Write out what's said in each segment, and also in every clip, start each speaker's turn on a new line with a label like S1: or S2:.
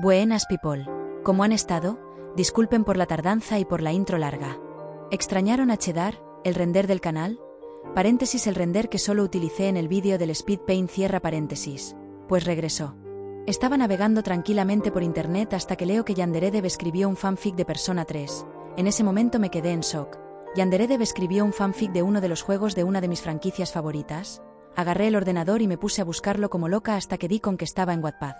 S1: Buenas people. ¿Cómo han estado? Disculpen por la tardanza y por la intro larga. ¿Extrañaron a Cheddar, el render del canal? Paréntesis, el render que solo utilicé en el vídeo del Speed Paint, cierra paréntesis. Pues regresó. Estaba navegando tranquilamente por internet hasta que leo que Yanderedev escribió un fanfic de Persona 3. En ese momento me quedé en shock. ¿Yanderedev escribió un fanfic de uno de los juegos de una de mis franquicias favoritas? Agarré el ordenador y me puse a buscarlo como loca hasta que di con que estaba en Wattpad.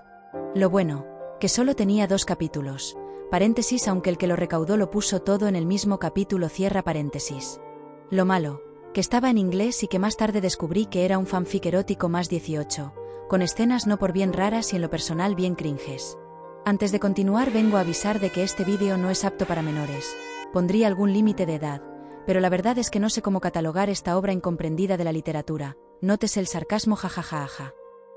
S1: Lo bueno, que solo tenía 2 capítulos. Paréntesis, aunque el que lo recaudó lo puso todo en el mismo capítulo, cierra paréntesis. Lo malo, que estaba en inglés y que más tarde descubrí que era un fanfic erótico más 18, con escenas no por bien raras y en lo personal bien cringes. Antes de continuar vengo a avisar de que este vídeo no es apto para menores. Pondría algún límite de edad, pero la verdad es que no sé cómo catalogar esta obra incomprendida de la literatura. Nótese el sarcasmo, jajajaja.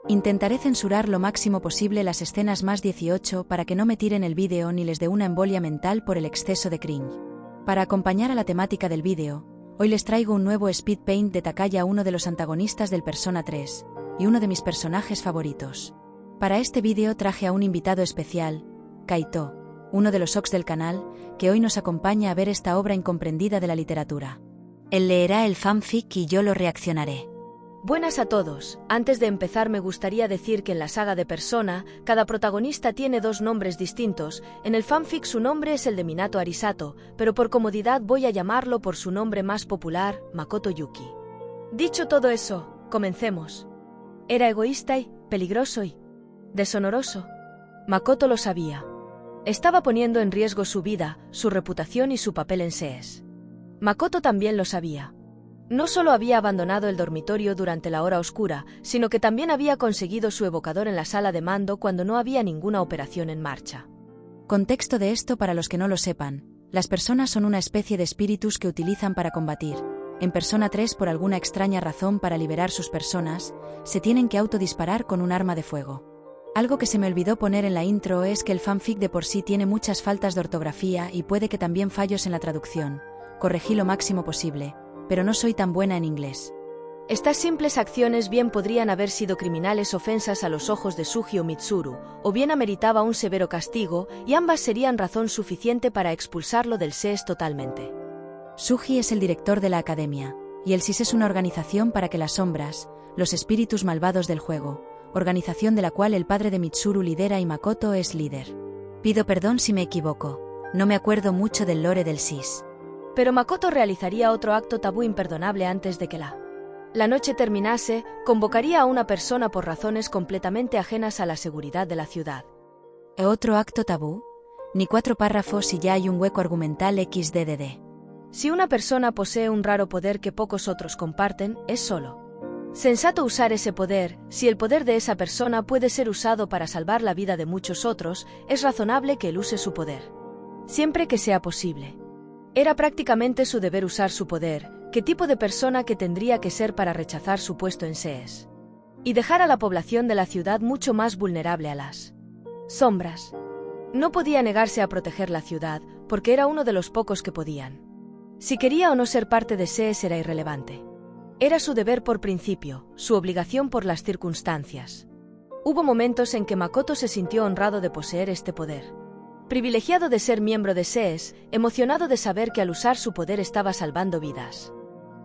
S1: Intentaré censurar lo máximo posible las escenas más 18 para que no me tiren el vídeo ni les dé una embolia mental por el exceso de cringe. Para acompañar a la temática del vídeo, hoy les traigo un nuevo Speed Paint de Takaya, uno de los antagonistas del Persona 3, y uno de mis personajes favoritos. Para este vídeo traje a un invitado especial, Kaito, uno de los OGs del canal, que hoy nos acompaña a ver esta obra incomprendida de la literatura. Él leerá el fanfic y yo lo reaccionaré.
S2: Buenas a todos. Antes de empezar me gustaría decir que en la saga de Persona, cada protagonista tiene 2 nombres distintos. En el fanfic su nombre es el de Minato Arisato, pero por comodidad voy a llamarlo por su nombre más popular, Makoto Yuki. Dicho todo eso, comencemos. Era egoísta y peligroso y deshonroso. Makoto lo sabía. Estaba poniendo en riesgo su vida, su reputación y su papel en SEES. Makoto también lo sabía. No solo había abandonado el dormitorio durante la hora oscura, sino que también había conseguido su evocador en la sala de mando cuando no había ninguna operación en marcha.
S1: Contexto de esto para los que no lo sepan. Las personas son una especie de espíritus que utilizan para combatir. En Persona 3, por alguna extraña razón, para liberar sus personas, se tienen que autodisparar con un arma de fuego. Algo que se me olvidó poner en la intro es que el fanfic de por sí tiene muchas faltas de ortografía y puede que también fallos en la traducción. Corregí lo máximo posible, pero no soy tan buena en inglés.
S2: Estas simples acciones bien podrían haber sido criminales ofensas a los ojos de Suji o Mitsuru, o bien ameritaba un severo castigo, y ambas serían razón suficiente para expulsarlo del SEES totalmente.
S1: Suji es el director de la academia, y el SEES es una organización para que las sombras, los espíritus malvados del juego, organización de la cual el padre de Mitsuru lidera y Makoto es líder. Pido perdón si me equivoco, no me acuerdo mucho del lore del SEES.
S2: Pero Makoto realizaría otro acto tabú imperdonable antes de que la noche terminase. Convocaría a una persona por razones completamente ajenas a la seguridad de la ciudad.
S1: ¿Otro acto tabú? Ni 4 párrafos y ya hay un hueco argumental XDDD.
S2: Si una persona posee un raro poder que pocos otros comparten, es solo sensato usar ese poder. Si el poder de esa persona puede ser usado para salvar la vida de muchos otros, es razonable que él use su poder. Siempre que sea posible. Era prácticamente su deber usar su poder. ¿Qué tipo de persona que tendría que ser para rechazar su puesto en SEES? Y dejar a la población de la ciudad mucho más vulnerable a las sombras. No podía negarse a proteger la ciudad, porque era uno de los pocos que podían. Si quería o no ser parte de SEES era irrelevante. Era su deber por principio, su obligación por las circunstancias. Hubo momentos en que Makoto se sintió honrado de poseer este poder. Privilegiado de ser miembro de SEES, emocionado de saber que al usar su poder estaba salvando vidas.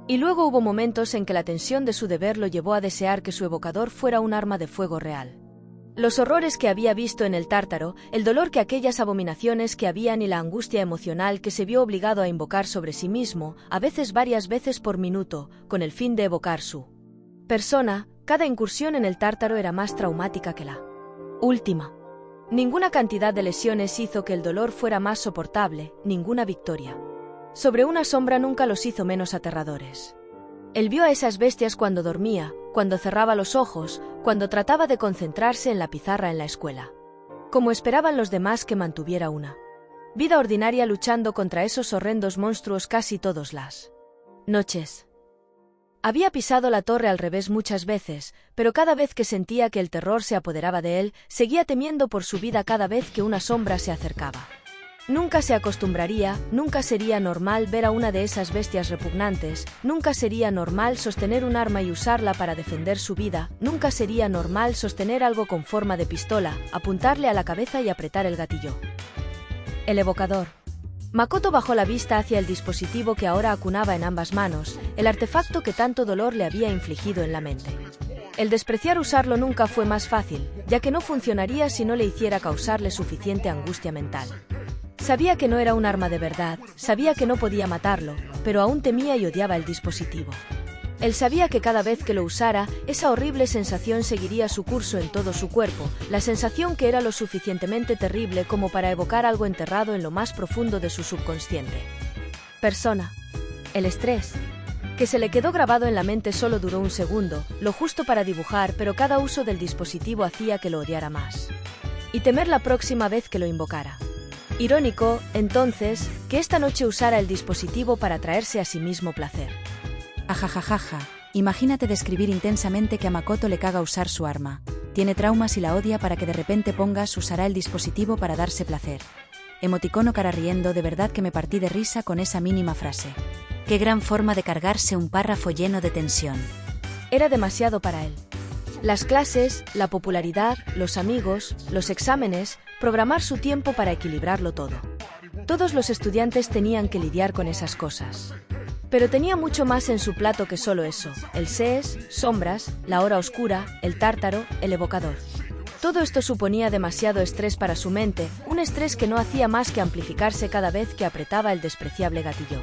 S2: Y luego hubo momentos en que la tensión de su deber lo llevó a desear que su evocador fuera un arma de fuego real. Los horrores que había visto en el Tártaro, el dolor que aquellas abominaciones que habían y la angustia emocional que se vio obligado a invocar sobre sí mismo, a veces varias veces por minuto, con el fin de evocar su persona, cada incursión en el Tártaro era más traumática que la última. Ninguna cantidad de lesiones hizo que el dolor fuera más soportable, ninguna victoria sobre una sombra nunca los hizo menos aterradores. Él vio a esas bestias cuando dormía, cuando cerraba los ojos, cuando trataba de concentrarse en la pizarra en la escuela. Como esperaban los demás que mantuviera una vida ordinaria luchando contra esos horrendos monstruos casi todas las noches. Había pisado la torre al revés muchas veces, pero cada vez que sentía que el terror se apoderaba de él, seguía temiendo por su vida cada vez que una sombra se acercaba. Nunca se acostumbraría, nunca sería normal ver a una de esas bestias repugnantes, nunca sería normal sostener un arma y usarla para defender su vida, nunca sería normal sostener algo con forma de pistola, apuntarle a la cabeza y apretar el gatillo. El evocador. Makoto bajó la vista hacia el dispositivo que ahora acunaba en ambas manos, el artefacto que tanto dolor le había infligido en la mente. El despreciar usarlo nunca fue más fácil, ya que no funcionaría si no le hiciera causarle suficiente angustia mental. Sabía que no era un arma de verdad, sabía que no podía matarlo, pero aún temía y odiaba el dispositivo. Él sabía que cada vez que lo usara, esa horrible sensación seguiría su curso en todo su cuerpo, la sensación que era lo suficientemente terrible como para evocar algo enterrado en lo más profundo de su subconsciente. Persona. El estrés. Que se le quedó grabado en la mente solo duró un segundo, lo justo para dibujar, pero cada uso del dispositivo hacía que lo odiara más. Y temer la próxima vez que lo invocara. Irónico, entonces, que esta noche usara el dispositivo para traerse a sí mismo placer.
S1: Ajajajaja, imagínate describir intensamente que a Makoto le caga usar su arma. Tiene traumas y la odia para que de repente pongas usará el dispositivo para darse placer. Emoticono cara riendo, de verdad que me partí de risa con esa mínima frase. Qué gran forma de cargarse un párrafo lleno de tensión.
S2: Era demasiado para él. Las clases, la popularidad, los amigos, los exámenes, programar su tiempo para equilibrarlo todo. Todos los estudiantes tenían que lidiar con esas cosas. Pero tenía mucho más en su plato que solo eso: el SES, sombras, la hora oscura, el tártaro, el evocador. Todo esto suponía demasiado estrés para su mente, un estrés que no hacía más que amplificarse cada vez que apretaba el despreciable gatillo.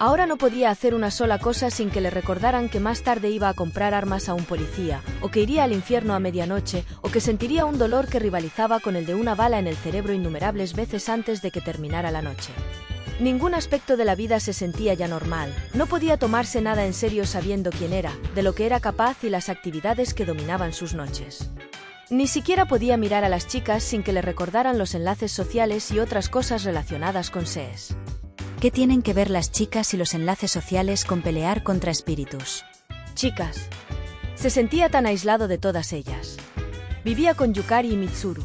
S2: Ahora no podía hacer una sola cosa sin que le recordaran que más tarde iba a comprar armas a un policía, o que iría al infierno a medianoche, o que sentiría un dolor que rivalizaba con el de una bala en el cerebro innumerables veces antes de que terminara la noche. Ningún aspecto de la vida se sentía ya normal, no podía tomarse nada en serio sabiendo quién era, de lo que era capaz y las actividades que dominaban sus noches. Ni siquiera podía mirar a las chicas sin que le recordaran los enlaces sociales y otras cosas relacionadas con SES.
S1: ¿Qué tienen que ver las chicas y los enlaces sociales con pelear contra espíritus?
S2: Chicas. Se sentía tan aislado de todas ellas. Vivía con Yukari y Mitsuru.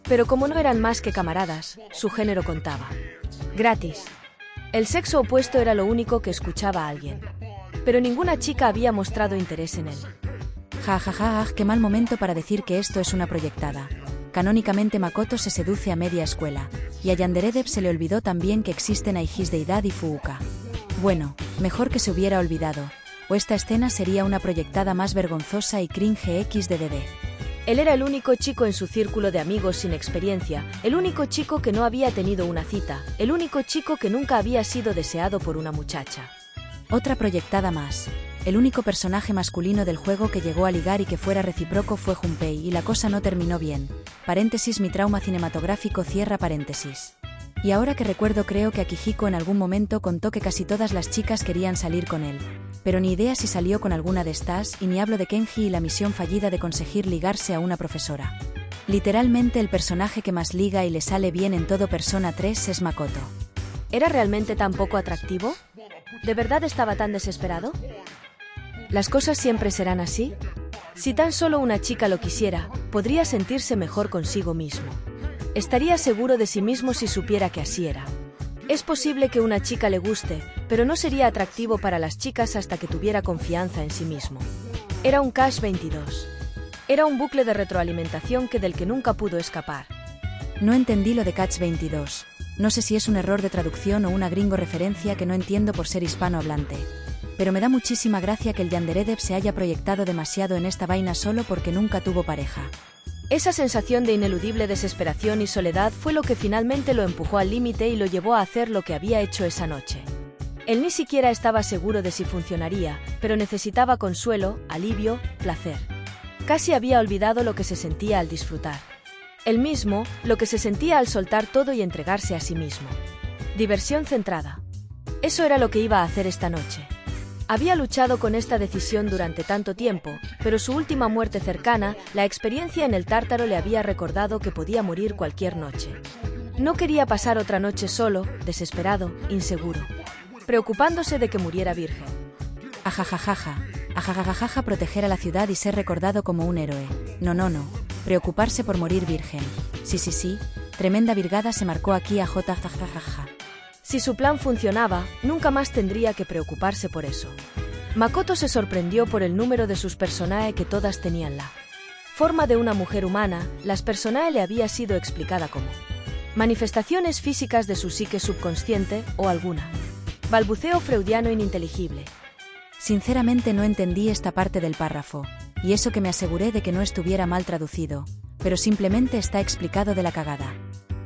S2: Pero como no eran más que camaradas, su género contaba. Gratis. El sexo opuesto era lo único que escuchaba a alguien. Pero ninguna chica había mostrado interés en él.
S1: Qué mal momento para decir que esto es una proyectada. Canónicamente Makoto se seduce a media escuela, y a Yandere se le olvidó también que existen Aigis Deidad y Fuuka. Bueno, mejor que se hubiera olvidado, o esta escena sería una proyectada más vergonzosa y cringe XDDD.
S2: Él era el único chico en su círculo de amigos sin experiencia, el único chico que no había tenido una cita, el único chico que nunca había sido deseado por una muchacha.
S1: Otra proyectada más. El único personaje masculino del juego que llegó a ligar y que fuera recíproco fue Junpei y la cosa no terminó bien. Paréntesis, mi trauma cinematográfico cierra paréntesis. Y ahora que recuerdo, creo que Akihiko en algún momento contó que casi todas las chicas querían salir con él. Pero ni idea si salió con alguna de estas, y ni hablo de Kenji y la misión fallida de conseguir ligarse a una profesora. Literalmente el personaje que más liga y le sale bien en todo Persona 3 es Makoto.
S2: ¿Era realmente tan poco atractivo? ¿De verdad estaba tan desesperado? ¿Las cosas siempre serán así? Si tan solo una chica lo quisiera, podría sentirse mejor consigo mismo. Estaría seguro de sí mismo si supiera que así era. Es posible que una chica le guste, pero no sería atractivo para las chicas hasta que tuviera confianza en sí mismo. Era un Catch 22. Era un bucle de retroalimentación del que nunca pudo escapar.
S1: No entendí lo de Catch 22. No sé si es un error de traducción o una gringo referencia que no entiendo por ser hispanohablante. Pero me da muchísima gracia que el Yandere se haya proyectado demasiado en esta vaina solo porque nunca tuvo pareja.
S2: Esa sensación de ineludible desesperación y soledad fue lo que finalmente lo empujó al límite y lo llevó a hacer lo que había hecho esa noche. Él ni siquiera estaba seguro de si funcionaría, pero necesitaba consuelo, alivio, placer. Casi había olvidado lo que se sentía al disfrutar. Él mismo, lo que se sentía al soltar todo y entregarse a sí mismo. Diversión centrada. Eso era lo que iba a hacer esta noche. Había luchado con esta decisión durante tanto tiempo, pero su última muerte cercana, la experiencia en el Tártaro, le había recordado que podía morir cualquier noche. No quería pasar otra noche solo, desesperado, inseguro, preocupándose de que muriera virgen.
S1: Ajajajaja, proteger a la ciudad y ser recordado como un héroe. No, preocuparse por morir virgen. Sí, Tremenda virgada se marcó aquí a J. jajajaja.
S2: Si su plan funcionaba, nunca más tendría que preocuparse por eso. Makoto se sorprendió por el número de sus personae que todas tenían la forma de una mujer humana. Las personae le había sido explicada como manifestaciones físicas de su psique subconsciente o alguna balbuceo freudiano ininteligible.
S1: Sinceramente no entendí esta parte del párrafo, y eso que me aseguré de que no estuviera mal traducido, pero simplemente está explicado de la cagada.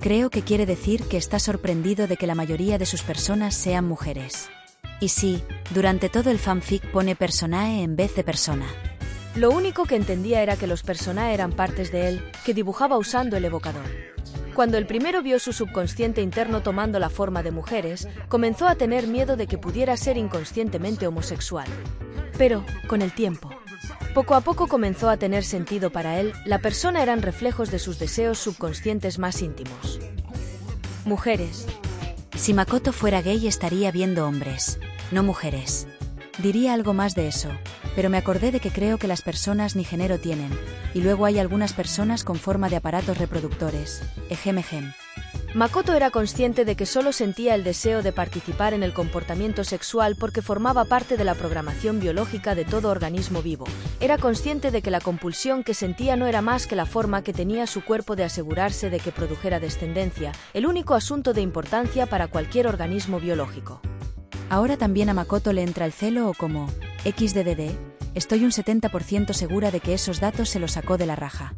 S1: Creo que quiere decir que está sorprendido de que la mayoría de sus personas sean mujeres. Y sí, durante todo el fanfic pone personae en vez de persona.
S2: Lo único que entendía era que los personae eran partes de él, que dibujaba usando el evocador. Cuando el primero vio su subconsciente interno tomando la forma de mujeres, comenzó a tener miedo de que pudiera ser inconscientemente homosexual. Pero, con el tiempo, poco a poco comenzó a tener sentido para él. La persona eran reflejos de sus deseos subconscientes más íntimos. Mujeres.
S1: Si Makoto fuera gay estaría viendo hombres, no mujeres. Diría algo más de eso, pero me acordé de que creo que las personas ni género tienen, y luego hay algunas personas con forma de aparatos reproductores, ejem.
S2: Makoto era consciente de que solo sentía el deseo de participar en el comportamiento sexual porque formaba parte de la programación biológica de todo organismo vivo. Era consciente de que la compulsión que sentía no era más que la forma que tenía su cuerpo de asegurarse de que produjera descendencia, el único asunto de importancia para cualquier organismo biológico.
S1: Ahora también a Makoto le entra el celo o como XDDD, estoy un 70% segura de que esos datos se los sacó de la raja.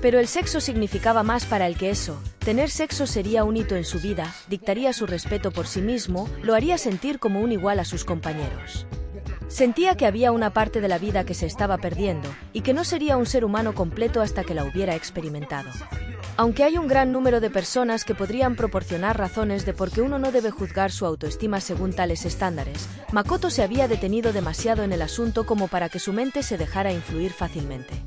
S2: Pero el sexo significaba más para él que eso. Tener sexo sería un hito en su vida, dictaría su respeto por sí mismo, lo haría sentir como un igual a sus compañeros. Sentía que había una parte de la vida que se estaba perdiendo, y que no sería un ser humano completo hasta que la hubiera experimentado. Aunque hay un gran número de personas que podrían proporcionar razones de por qué uno no debe juzgar su autoestima según tales estándares, Makoto se había detenido demasiado en el asunto como para que su mente se dejara influir fácilmente.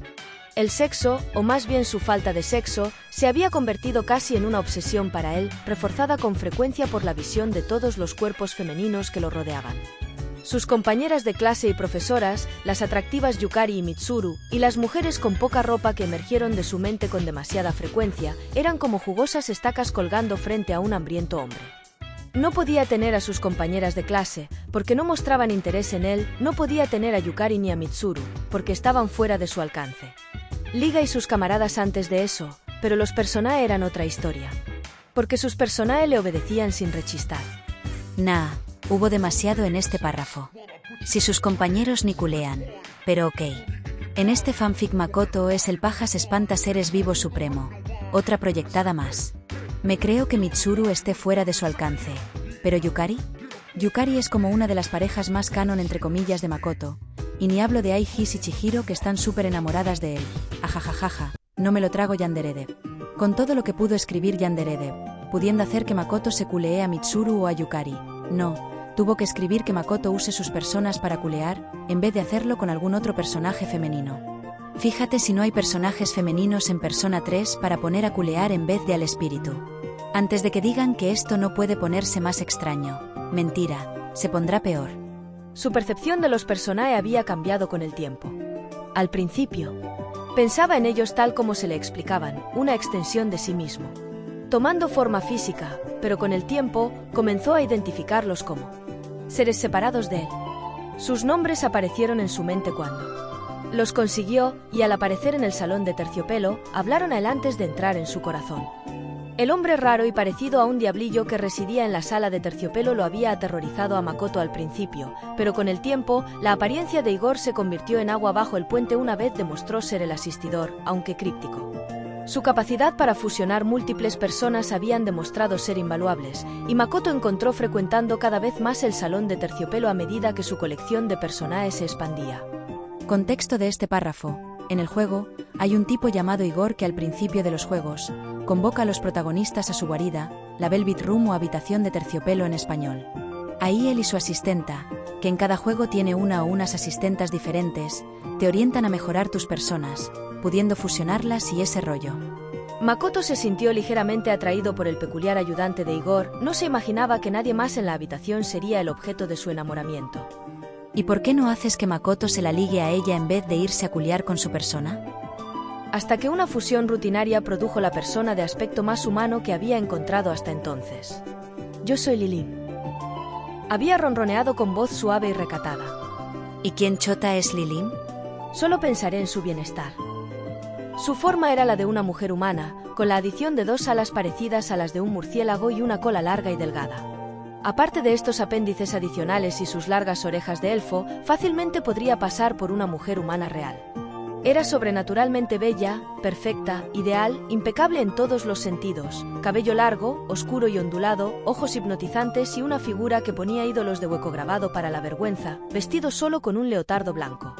S2: El sexo, o más bien su falta de sexo, se había convertido casi en una obsesión para él, reforzada con frecuencia por la visión de todos los cuerpos femeninos que lo rodeaban. Sus compañeras de clase y profesoras, las atractivas Yukari y Mitsuru, y las mujeres con poca ropa que emergieron de su mente con demasiada frecuencia, eran como jugosas estacas colgando frente a un hambriento hombre. No podía tener a sus compañeras de clase, porque no mostraban interés en él. No podía tener a Yukari ni a Mitsuru, porque estaban fuera de su alcance. Liga y sus camaradas antes de eso, pero los personae eran otra historia. Porque sus personae le obedecían sin rechistar.
S1: Nah, hubo demasiado en este párrafo. Si sus compañeros ni culean, pero ok. En este fanfic Makoto es el pajas espanta seres vivos supremo. Otra proyectada más. Me creo que Mitsuru esté fuera de su alcance. ¿Pero Yukari? Yukari es como una de las parejas más canon entre comillas de Makoto. Y ni hablo de Aihis y Chihiro que están súper enamoradas de él. Ajajajaja, no me lo trago Yandere. Con todo lo que pudo escribir Yandere, pudiendo hacer que Makoto se culee a Mitsuru o a Yukari. No, tuvo que escribir que Makoto use sus personas para culear, en vez de hacerlo con algún otro personaje femenino. Fíjate si no hay personajes femeninos en Persona 3 para poner a culear en vez de al espíritu. Antes de que digan que esto no puede ponerse más extraño. Mentira, se pondrá peor.
S2: Su percepción de los personae había cambiado con el tiempo. Al principio, pensaba en ellos tal como se le explicaban, una extensión de sí mismo, tomando forma física, pero con el tiempo comenzó a identificarlos como seres separados de él. Sus nombres aparecieron en su mente cuando los consiguió, y al aparecer en el salón de Terciopelo, hablaron a él antes de entrar en su corazón. El hombre raro y parecido a un diablillo que residía en la sala de Terciopelo lo había aterrorizado a Makoto al principio, pero con el tiempo, la apariencia de Igor se convirtió en agua bajo el puente. Una vez demostró ser el asistidor, aunque críptico. Su capacidad para fusionar múltiples personas habían demostrado ser invaluables, y Makoto encontró frecuentando cada vez más el salón de Terciopelo a medida que su colección de personajes se expandía.
S1: Contexto de este párrafo. En el juego, hay un tipo llamado Igor que al principio de los juegos, convoca a los protagonistas a su guarida, la Velvet Room o habitación de Terciopelo en español. Ahí él y su asistenta, que en cada juego tiene una o unas asistentas diferentes, te orientan a mejorar tus personas, pudiendo fusionarlas y ese rollo.
S2: Makoto se sintió ligeramente atraído por el peculiar ayudante de Igor. No se imaginaba que nadie más en la habitación sería el objeto de su enamoramiento.
S1: ¿Y por qué no haces que Makoto se la ligue a ella en vez de irse a culiar con su persona?
S2: hasta que una fusión rutinaria produjo la persona de aspecto más humano que había encontrado hasta entonces. «Yo soy Lilim», había ronroneado con voz suave y recatada.
S1: ¿Y quién chota es Lilim?
S2: Solo pensaré en su bienestar. Su forma era la de una mujer humana, con la adición de 2 alas parecidas a las de un murciélago y una cola larga y delgada. Aparte de estos apéndices adicionales y sus largas orejas de elfo, fácilmente podría pasar por una mujer humana real. Era sobrenaturalmente bella, perfecta, ideal, impecable en todos los sentidos, cabello largo, oscuro y ondulado, ojos hipnotizantes y una figura que ponía ídolos de hueco grabado para la vergüenza, vestido solo con un leotardo blanco.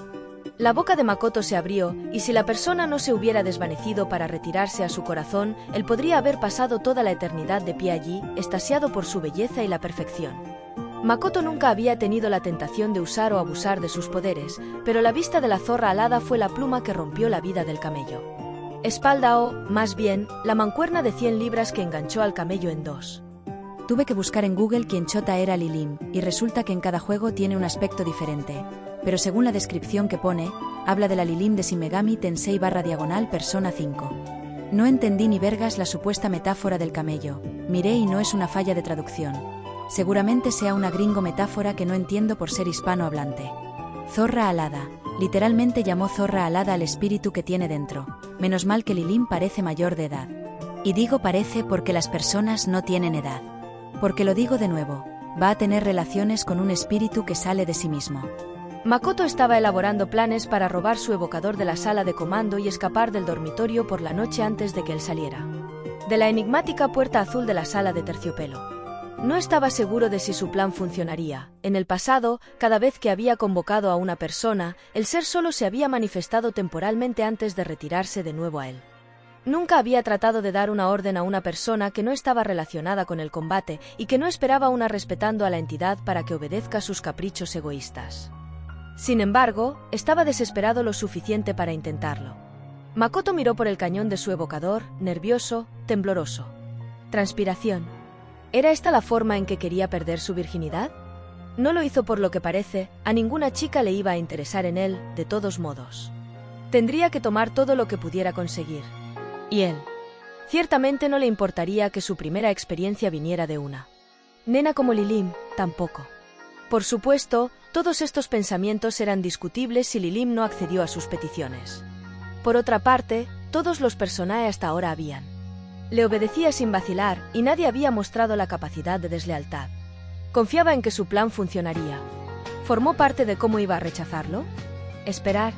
S2: La boca de Makoto se abrió, y si la persona no se hubiera desvanecido para retirarse a su corazón, él podría haber pasado toda la eternidad de pie allí, extasiado por su belleza y la perfección. Makoto nunca había tenido la tentación de usar o abusar de sus poderes, pero la vista de la zorra alada fue la pluma que rompió la vida del camello. Espalda o, más bien, la mancuerna de 100 libras que enganchó al camello en 2.
S1: Tuve que buscar en Google quién chota era Lilim, y resulta que en cada juego tiene un aspecto diferente. Pero según la descripción que pone, habla de la Lilim de Shin Megami Tensei / Persona 5. No entendí ni vergas la supuesta metáfora del camello, miré y no es una falla de traducción. Seguramente sea una gringo metáfora que no entiendo por ser hispanohablante. Zorra alada, literalmente llamó zorra alada al espíritu que tiene dentro, menos mal que Lilim parece mayor de edad. Y digo parece porque las personas no tienen edad. Porque lo digo de nuevo, va a tener relaciones con un espíritu que sale de sí mismo.
S2: Makoto estaba elaborando planes para robar su evocador de la sala de comando y escapar del dormitorio por la noche antes de que él saliera. De la enigmática puerta azul de la sala de terciopelo. No estaba seguro de si su plan funcionaría. En el pasado, cada vez que había convocado a una persona, el ser solo se había manifestado temporalmente antes de retirarse de nuevo a él. Nunca había tratado de dar una orden a una persona que no estaba relacionada con el combate y que no esperaba una respetando a la entidad para que obedezca sus caprichos egoístas. Sin embargo, estaba desesperado lo suficiente para intentarlo. Makoto miró por el cañón de su evocador, nervioso, tembloroso. Transpiración. ¿Era esta la forma en que quería perder su virginidad? No lo hizo por lo que parece, a ninguna chica le iba a interesar en él, de todos modos. Tendría que tomar todo lo que pudiera conseguir. Y él. Ciertamente no le importaría que su primera experiencia viniera de una nena como Lilim, tampoco. Por supuesto, todos estos pensamientos eran discutibles si Lilim no accedió a sus peticiones. Por otra parte, todos los personajes hasta ahora habían. Le obedecía sin vacilar y nadie había mostrado la capacidad de deslealtad. Confiaba en que su plan funcionaría. ¿Formó parte de cómo iba a rechazarlo? Esperar.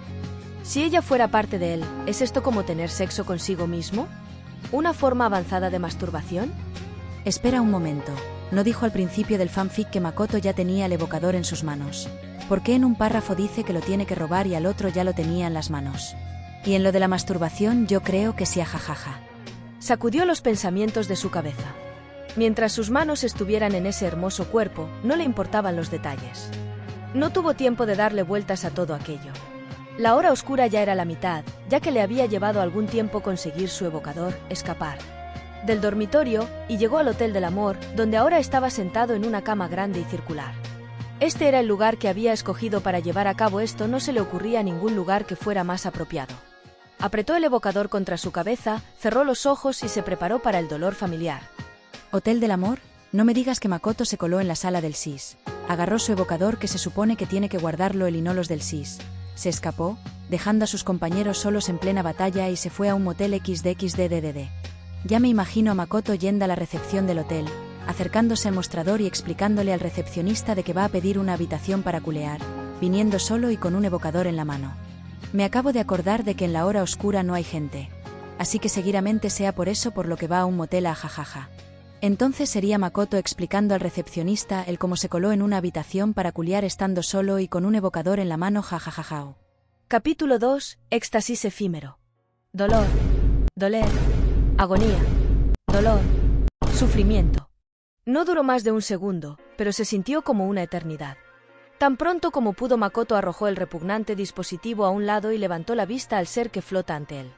S2: Si ella fuera parte de él, ¿es esto como tener sexo consigo mismo? ¿Una forma avanzada de masturbación?
S1: Espera un momento. ¿No dijo al principio del fanfic que Makoto ya tenía el evocador en sus manos? ¿Por qué en un párrafo dice que lo tiene que robar y al otro ya lo tenía en las manos? Y en lo de la masturbación yo creo que sí, ajajaja.
S2: Sacudió los pensamientos de su cabeza. Mientras sus manos estuvieran en ese hermoso cuerpo, no le importaban los detalles. No tuvo tiempo de darle vueltas a todo aquello. La hora oscura ya era la mitad, ya que le había llevado algún tiempo conseguir su evocador, escapar del dormitorio, y llegó al Hotel del Amor, donde ahora estaba sentado en una cama grande y circular. Este era el lugar que había escogido para llevar a cabo esto, no se le ocurría ningún lugar que fuera más apropiado. Apretó el evocador contra su cabeza, cerró los ojos y se preparó para el dolor familiar.
S1: ¿Hotel del Amor? No me digas que Makoto se coló en la sala del SIS. Agarró su evocador que se supone que tiene que guardarlo él y no los del SIS. Se escapó, dejando a sus compañeros solos en plena batalla y se fue a un motel XDXDDD. Ya me imagino a Makoto yendo a la recepción del hotel, acercándose al mostrador y explicándole al recepcionista de que va a pedir una habitación para culear, viniendo solo y con un evocador en la mano. Me acabo de acordar de que en la hora oscura no hay gente, así que seguramente sea por eso por lo que va a un motel a jajaja. Entonces sería Makoto explicando al recepcionista el cómo se coló en una habitación para culiar estando solo y con un evocador en la mano jajajajao.
S2: Capítulo 2. Éxtasis efímero. Dolor. Doler. Agonía. Dolor. Sufrimiento. No duró más de un segundo, pero se sintió como una eternidad. Tan pronto como pudo, Makoto arrojó el repugnante dispositivo a un lado y levantó la vista al ser que flota ante él.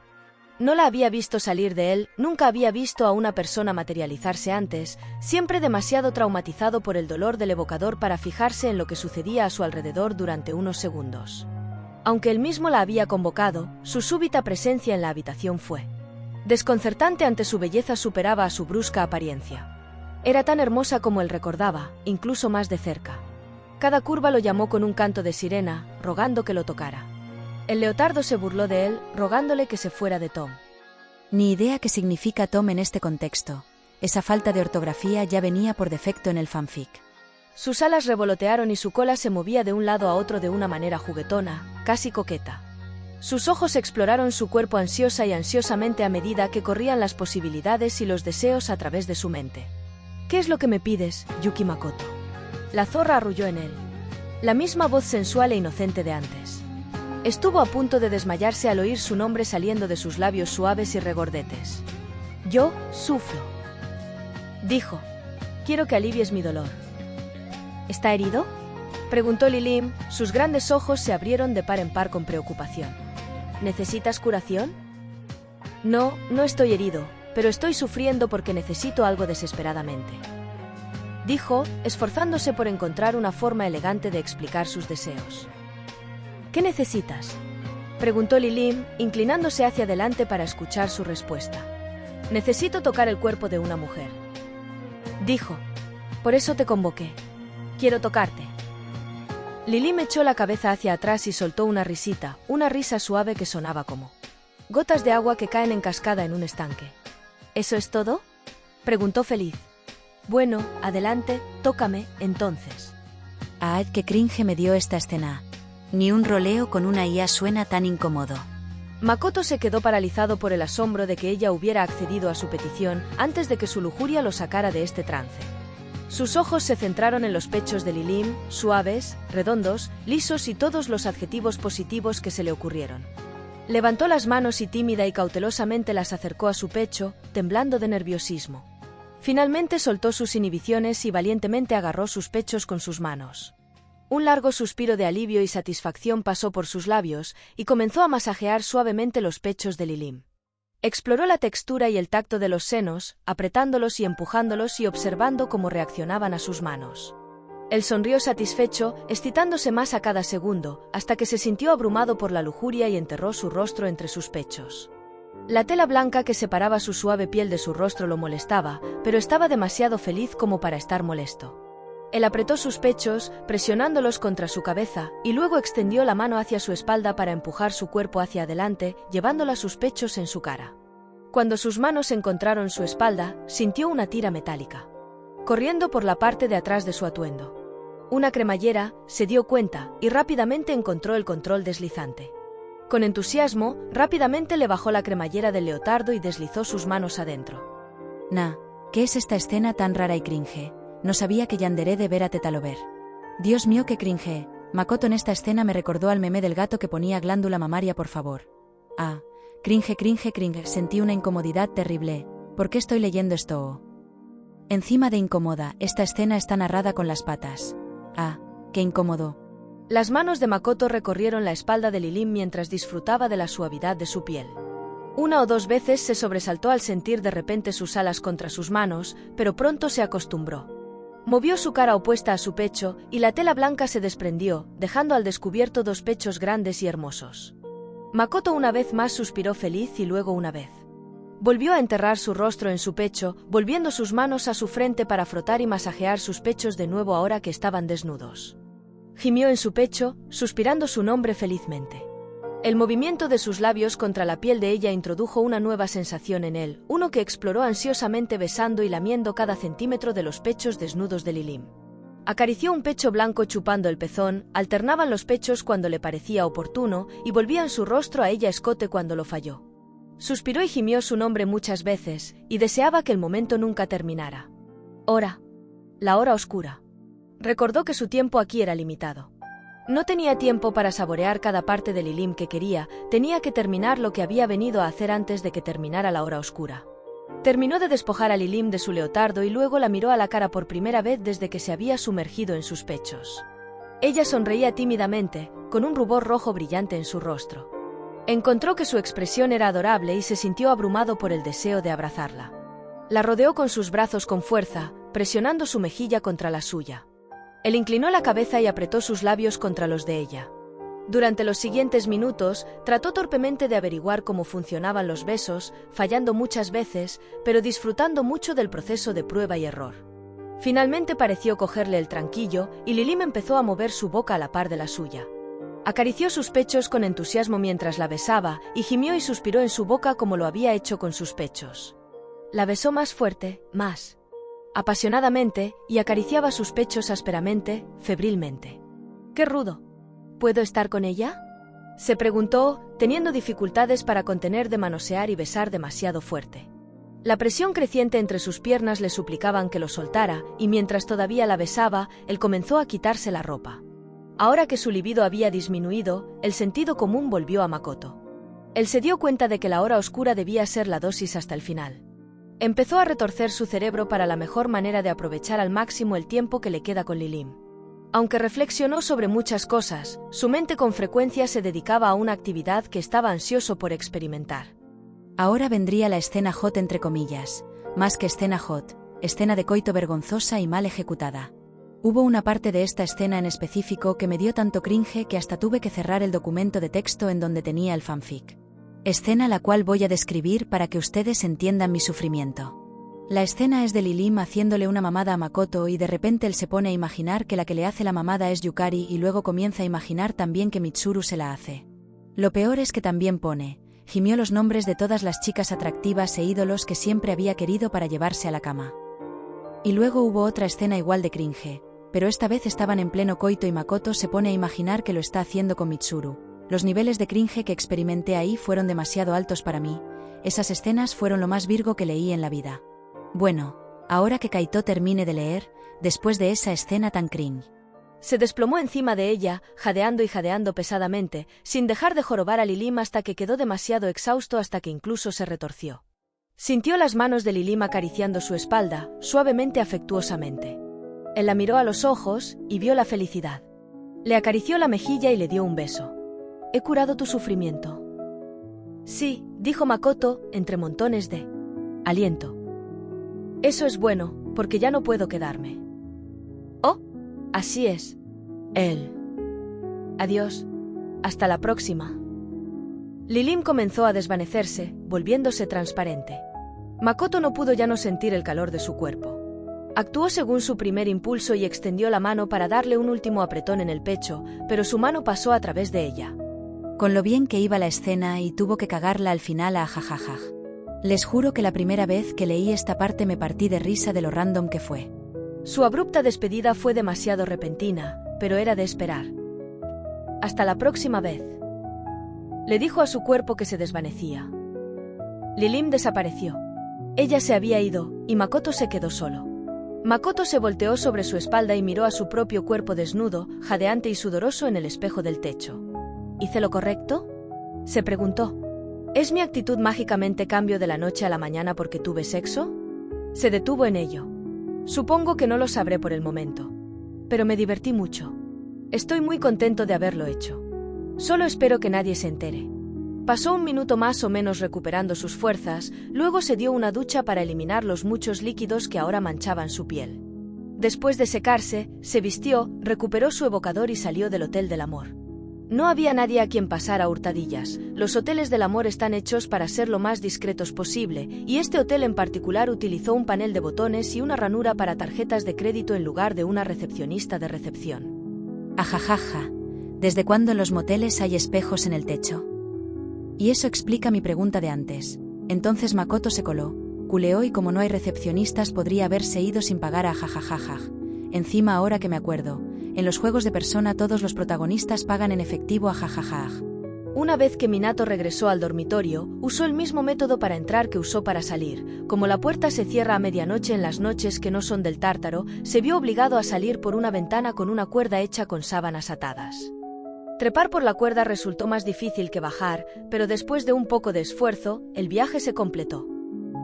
S2: No la había visto salir de él, nunca había visto a una persona materializarse antes, siempre demasiado traumatizado por el dolor del evocador para fijarse en lo que sucedía a su alrededor durante unos segundos. Aunque él mismo la había convocado, su súbita presencia en la habitación fue desconcertante. Ante su belleza superaba a su brusca apariencia. Era tan hermosa como él recordaba, incluso más de cerca. Cada curva lo llamó con un canto de sirena, rogando que lo tocara. El leotardo se burló de él, rogándole que se fuera de Tom.
S1: Ni idea qué significa Tom en este contexto. Esa falta de ortografía ya venía por defecto en el fanfic.
S2: Sus alas revolotearon y su cola se movía de un lado a otro de una manera juguetona, casi coqueta. Sus ojos exploraron su cuerpo ansiosa y ansiosamente a medida que corrían las posibilidades y los deseos a través de su mente. «¿Qué es lo que me pides, Yuki Makoto?». La zorra arrulló en él. La misma voz sensual e inocente de antes. Estuvo a punto de desmayarse al oír su nombre saliendo de sus labios suaves y regordetes. «Yo sufro», dijo. «Quiero que alivies mi dolor». «¿Está herido?», preguntó Lilim. Sus grandes ojos se abrieron de par en par con preocupación. «¿Necesitas curación?». «No, no estoy herido, pero estoy sufriendo porque necesito algo desesperadamente», dijo, esforzándose por encontrar una forma elegante de explicar sus deseos. «¿Qué necesitas?», preguntó Lilim, inclinándose hacia adelante para escuchar su respuesta. «Necesito tocar el cuerpo de una mujer», dijo. «Por eso te convoqué. Quiero tocarte». Lilim echó la cabeza hacia atrás y soltó una risita, una risa suave que sonaba como gotas de agua que caen en cascada en un estanque. «¿Eso es todo?», preguntó feliz. «Bueno, adelante, tócame, entonces».
S1: ¡Ay, qué cringe me dio esta escena! Ni un roleo con una IA suena tan incómodo.
S2: Makoto se quedó paralizado por el asombro de que ella hubiera accedido a su petición antes de que su lujuria lo sacara de este trance. Sus ojos se centraron en los pechos de Lilim, suaves, redondos, lisos y todos los adjetivos positivos que se le ocurrieron. Levantó las manos y tímida y cautelosamente las acercó a su pecho, temblando de nerviosismo. Finalmente soltó sus inhibiciones y valientemente agarró sus pechos con sus manos. Un largo suspiro de alivio y satisfacción pasó por sus labios y comenzó a masajear suavemente los pechos de Lilim. Exploró la textura y el tacto de los senos, apretándolos y empujándolos y observando cómo reaccionaban a sus manos. Él sonrió satisfecho, excitándose más a cada segundo, hasta que se sintió abrumado por la lujuria y enterró su rostro entre sus pechos. La tela blanca que separaba su suave piel de su rostro lo molestaba, pero estaba demasiado feliz como para estar molesto. Él apretó sus pechos, presionándolos contra su cabeza, y luego extendió la mano hacia su espalda para empujar su cuerpo hacia adelante, llevándola a sus pechos en su cara. Cuando sus manos encontraron su espalda, sintió una tira metálica corriendo por la parte de atrás de su atuendo. Una cremallera, se dio cuenta, y rápidamente encontró el control deslizante. Con entusiasmo, rápidamente le bajó la cremallera del leotardo y deslizó sus manos adentro.
S1: ¿Qué es esta escena tan rara y cringe? No sabía que Yandere de ver a Tetalover. Dios mío, qué cringe. Makoto en esta escena me recordó al meme del gato que ponía glándula mamaria, por favor. Cringe, cringe, cringe. Sentí una incomodidad terrible. ¿Por qué estoy leyendo esto? Encima de incómoda, esta escena está narrada con las patas. Qué incómodo.
S2: Las manos de Makoto recorrieron la espalda de Lilim mientras disfrutaba de la suavidad de su piel. Una o dos veces se sobresaltó al sentir de repente sus alas contra sus manos, pero pronto se acostumbró. Movió su cara opuesta a su pecho, y la tela blanca se desprendió, dejando al descubierto dos pechos grandes y hermosos. Makoto una vez más suspiró feliz y luego una vez. Volvió a enterrar su rostro en su pecho, volviendo sus manos a su frente para frotar y masajear sus pechos de nuevo ahora que estaban desnudos. Gimió en su pecho, suspirando su nombre felizmente. El movimiento de sus labios contra la piel de ella introdujo una nueva sensación en él, uno que exploró ansiosamente besando y lamiendo cada centímetro de los pechos desnudos de Lilim. Acarició un pecho blanco chupando el pezón, alternaban los pechos cuando le parecía oportuno y volvían su rostro a ella escote cuando lo falló. Suspiró y gimió su nombre muchas veces, y deseaba que el momento nunca terminara. La hora oscura. Recordó que su tiempo aquí era limitado. No tenía tiempo para saborear cada parte de Lilim que quería, tenía que terminar lo que había venido a hacer antes de que terminara la hora oscura. Terminó de despojar a Lilim de su leotardo y luego la miró a la cara por primera vez desde que se había sumergido en sus pechos. Ella sonreía tímidamente, con un rubor rojo brillante en su rostro. Encontró que su expresión era adorable y se sintió abrumado por el deseo de abrazarla. La rodeó con sus brazos con fuerza, presionando su mejilla contra la suya. Él inclinó la cabeza y apretó sus labios contra los de ella. Durante los siguientes minutos, trató torpemente de averiguar cómo funcionaban los besos, fallando muchas veces, pero disfrutando mucho del proceso de prueba y error. Finalmente pareció cogerle el tranquillo, y Lilim empezó a mover su boca a la par de la suya. Acarició sus pechos con entusiasmo mientras la besaba, y gimió y suspiró en su boca como lo había hecho con sus pechos. La besó más fuerte, más apasionadamente, y acariciaba sus pechos ásperamente, febrilmente. ¡Qué rudo! ¿Puedo estar con ella?, se preguntó, teniendo dificultades para contener de manosear y besar demasiado fuerte. La presión creciente entre sus piernas le suplicaban que lo soltara, y mientras todavía la besaba, él comenzó a quitarse la ropa. Ahora que su libido había disminuido, el sentido común volvió a Makoto. Él se dio cuenta de que la hora oscura debía ser la dosis hasta el final. Empezó a retorcer su cerebro para la mejor manera de aprovechar al máximo el tiempo que le queda con Lilim. Aunque reflexionó sobre muchas cosas, su mente con frecuencia se dedicaba a una actividad que estaba ansioso por experimentar.
S1: Ahora vendría la escena hot entre comillas, más que escena hot, escena de coito vergonzosa y mal ejecutada. Hubo una parte de esta escena en específico que me dio tanto cringe que hasta tuve que cerrar el documento de texto en donde tenía el fanfic. Escena la cual voy a describir para que ustedes entiendan mi sufrimiento. La escena es de Lilim haciéndole una mamada a Makoto y de repente él se pone a imaginar que la que le hace la mamada es Yukari y luego comienza a imaginar también que Mitsuru se la hace. Lo peor es que también gimió los nombres de todas las chicas atractivas e ídolos que siempre había querido para llevarse a la cama. Y luego hubo otra escena igual de cringe, pero esta vez estaban en pleno coito y Makoto se pone a imaginar que lo está haciendo con Mitsuru. Los niveles de cringe que experimenté ahí fueron demasiado altos para mí. Esas escenas fueron lo más virgo que leí en la vida. Bueno, ahora que Kaito termine de leer, después de esa escena tan cringe.
S2: Se desplomó encima de ella, jadeando y jadeando pesadamente, sin dejar de jorobar a Lilim hasta que quedó demasiado exhausto hasta que incluso se retorció. Sintió las manos de Lilim acariciando su espalda, suavemente afectuosamente. Él la miró a los ojos y vio la felicidad. Le acarició la mejilla y le dio un beso. «¿He curado tu sufrimiento?» «Sí», dijo Makoto, entre montones de aliento. «Eso es bueno, porque ya no puedo quedarme». «Oh, así es». Él. «Adiós. Hasta la próxima». Lilim comenzó a desvanecerse, volviéndose transparente. Makoto no pudo ya no sentir el calor de su cuerpo. Actuó según su primer impulso y extendió la mano para darle un último apretón en el pecho, pero su mano pasó a través de ella.
S1: Con lo bien que iba la escena y tuvo que cagarla al final a jajajaj. Les juro que la primera vez que leí esta parte me partí de risa de lo random que fue.
S2: Su abrupta despedida fue demasiado repentina, pero era de esperar. «Hasta la próxima vez», le dijo a su cuerpo que se desvanecía. Lilim desapareció. Ella se había ido, y Makoto se quedó solo. Makoto se volteó sobre su espalda y miró a su propio cuerpo desnudo, jadeante y sudoroso en el espejo del techo. ¿Hice lo correcto?, se preguntó. ¿Es mi actitud mágicamente cambio de la noche a la mañana porque tuve sexo? Se detuvo en ello. Supongo que no lo sabré por el momento. Pero me divertí mucho. Estoy muy contento de haberlo hecho. Solo espero que nadie se entere. Pasó un minuto más o menos recuperando sus fuerzas, luego se dio una ducha para eliminar los muchos líquidos que ahora manchaban su piel. Después de secarse, se vistió, recuperó su evocador y salió del Hotel del Amor. No había nadie a quien pasar a hurtadillas. Los hoteles del amor están hechos para ser lo más discretos posible, y este hotel en particular utilizó un panel de botones y una ranura para tarjetas de crédito en lugar de una recepcionista de recepción.
S1: Ajajaja. ¿Desde cuándo en los moteles hay espejos en el techo? Y eso explica mi pregunta de antes. Entonces Makoto se coló, culeó y como no hay recepcionistas podría haberse ido sin pagar a jajajaja. Encima ahora que me acuerdo, en los juegos de Persona todos los protagonistas pagan en efectivo a jajajaj.
S2: Una vez que Minato regresó al dormitorio, usó el mismo método para entrar que usó para salir. Como la puerta se cierra a medianoche en las noches que no son del Tártaro, se vio obligado a salir por una ventana con una cuerda hecha con sábanas atadas. Trepar por la cuerda resultó más difícil que bajar, pero después de un poco de esfuerzo, el viaje se completó.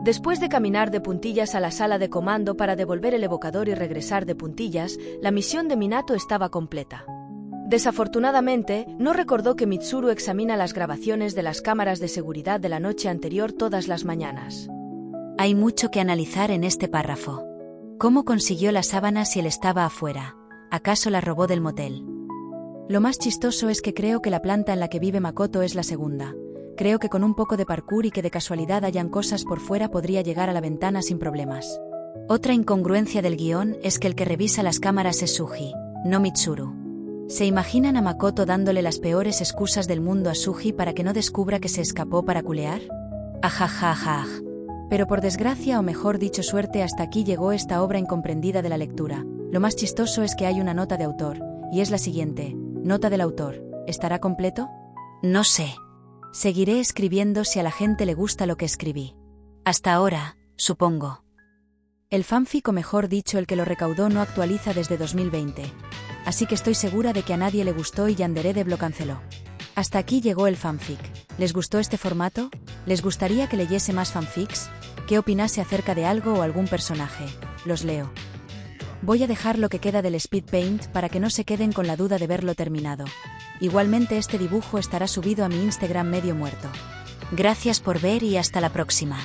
S2: Después de caminar de puntillas a la sala de comando para devolver el evocador y regresar de puntillas, la misión de Minato estaba completa. Desafortunadamente, no recordó que Mitsuru examina las grabaciones de las cámaras de seguridad de la noche anterior todas las mañanas.
S1: Hay mucho que analizar en este párrafo. ¿Cómo consiguió la sábana si él estaba afuera? ¿Acaso la robó del motel? Lo más chistoso es que creo que la planta en la que vive Makoto es la segunda. Creo que con un poco de parkour y que de casualidad hayan cosas por fuera podría llegar a la ventana sin problemas. Otra incongruencia del guión es que el que revisa las cámaras es Suji, no Mitsuru. ¿Se imaginan a Makoto dándole las peores excusas del mundo a Suji para que no descubra que se escapó para culear? Ajajajaj. Pero por desgracia o mejor dicho suerte hasta aquí llegó esta obra incomprendida de la lectura. Lo más chistoso es que hay una nota de autor, y es la siguiente. Nota del autor. ¿Estará completo? No sé. Seguiré escribiendo si a la gente le gusta lo que escribí. Hasta ahora, supongo. El fanfic o mejor dicho el que lo recaudó no actualiza desde 2020. Así que estoy segura de que a nadie le gustó y Yandere lo canceló. Hasta aquí llegó el fanfic. ¿Les gustó este formato? ¿Les gustaría que leyese más fanfics? ¿Qué opinase acerca de algo o algún personaje? Los leo. Voy a dejar lo que queda del Speed Paint para que no se queden con la duda de verlo terminado. Igualmente este dibujo estará subido a mi Instagram medio muerto. Gracias por ver y hasta la próxima.